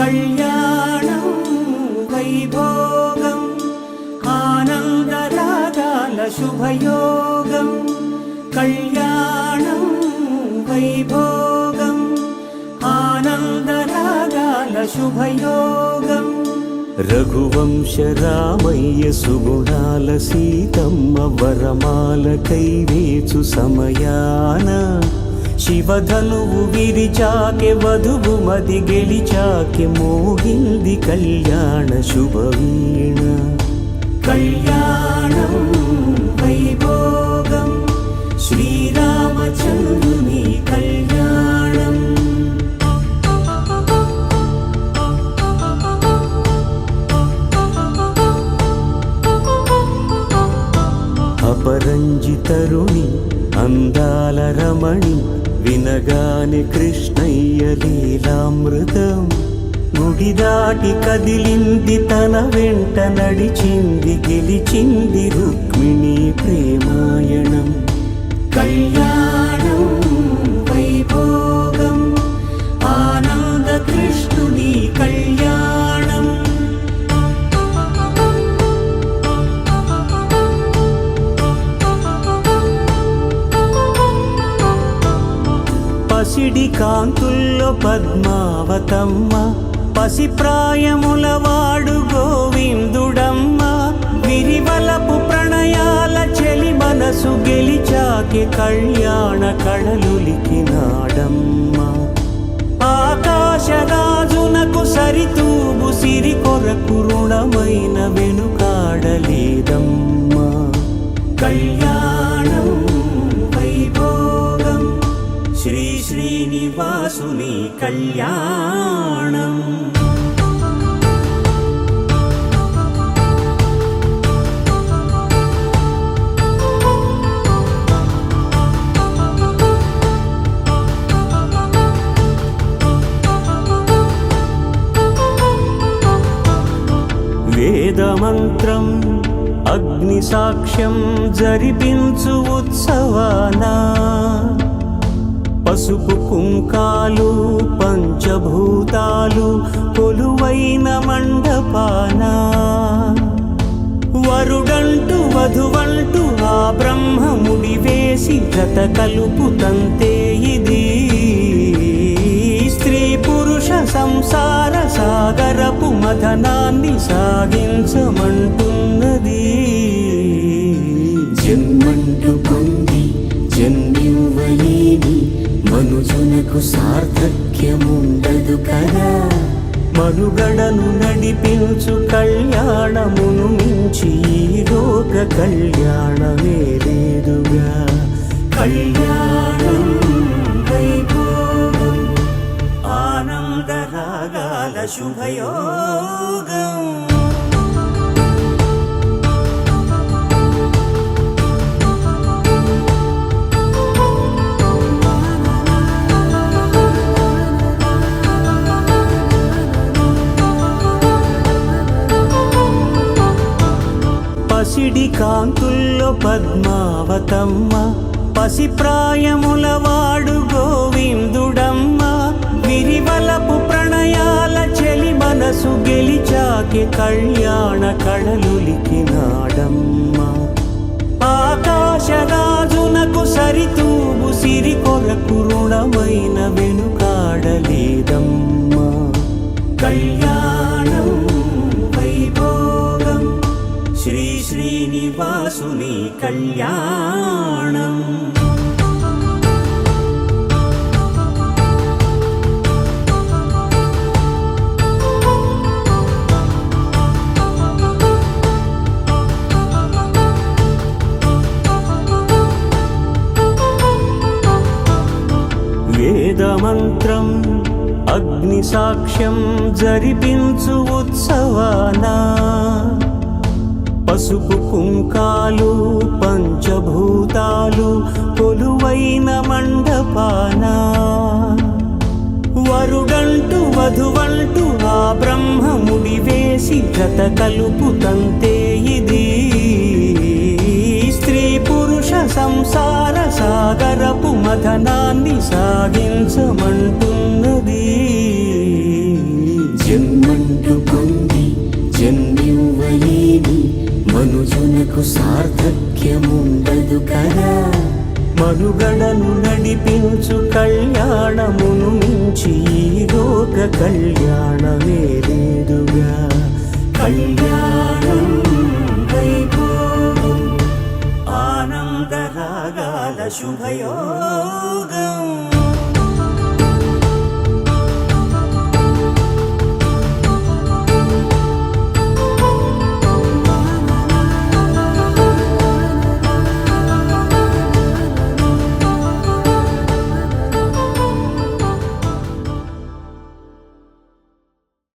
కళ్యాణం వైభోగం ఆనందరాగాల శుభయోగం. కళ్యాణం వైభోగం ఆనందరాగాల శుభయోగం. రఘువంశ రామయ్య సుగుణాల సీతమ్మ వరమాల కైవేచు సమయాన శివధనువు విరిచాకె వధువు మది గెలిచాకె మోగింది కళ్యాణ శుభవీణ. కళ్యాణం వైభోగం శ్రీరామచంద్రుని కళ్యాణం. అపరంజితరుణి అందాల రమణి వినగానే కృష్ణయ్య లీలామృతం. గుడి దాటి కదిలింది తన వెంట నడిచింది గెలిచింది రుక్మిణి ప్రేమాయణం. కళ్యాణం వైభోగం ఆనంద కృష్ణుని కళ్యాణం. పసిడి కాంతుల్లో పద్మావతమ్మ పసిప్రాయముల వాడు గోవిందుడమ్మ. విరివలపు ప్రణయాల చెలి మనసు గెలిచాకె కళ్యాణ కళలులికినాడమ్మ. ఆకాశరాజునకు సరితూగు సిరి కొరకు రుణమైన వెనుకాడలేదమ్మ. కళ్యాణం వైభోగం శ్రీ శ్రీనివాసుని కళ్యాణం. వేదమంత్రం అగ్ని సాక్ష్యం జరిపించు ఉత్సవానా పసుపు కుంకాలు పంచభూతాలు కొలువైన మండపాన. వరుడంటూ వధువంటూ ఆ బ్రహ్మముడి వేసి జత కలుపుతంతే ఇది. స్త్రీ పురుష సంసార సాగరపు మథనాన్ని సాగించమంటున్నది. జన్మంటూ పొంది జన్మివ్వలేని మనుజునకు సార్థక్యముండదు కదా. మనుగడను నడిపించు కళ్యాణమును మించి ఈ లోక కళ్యాణమే లేదుగా. కళ్యాణం వైభోగం ఆనందరాగాల శుభయోగం. పసిడి కాంతుల్లో పద్మావతమ్మ పసిప్రాయముల వాడు గోవిందుడమ్మ. విరివలపు ప్రణయాల చెలి మనసు గెలిచాకె కళ్యాణ కళలులికినాడమ్మ. ఆకాశరాజునకు సరితూగు సిరి కొరకు రుణమైన వెనుకాడలేదమ్మ. కళ్యాణం వైభోగం శ్రీ శ్రీనివాసుని కళ్యాణం. వేదమంత్రం అగ్ని సాక్ష్యం జరిపించు ఉత్సవానా పసుపు కుంకాలు పంచభూతాలు కొలువైన మండపాన. వరుడంటూ వధువంటూ ఆ బ్రహ్మముడి వేసి జత కలుపుతంతే ఇది. స్త్రీ పురుష సంసార సాగరపు మథనాన్ని సాగించమంటున్నది. కళ్యాణం.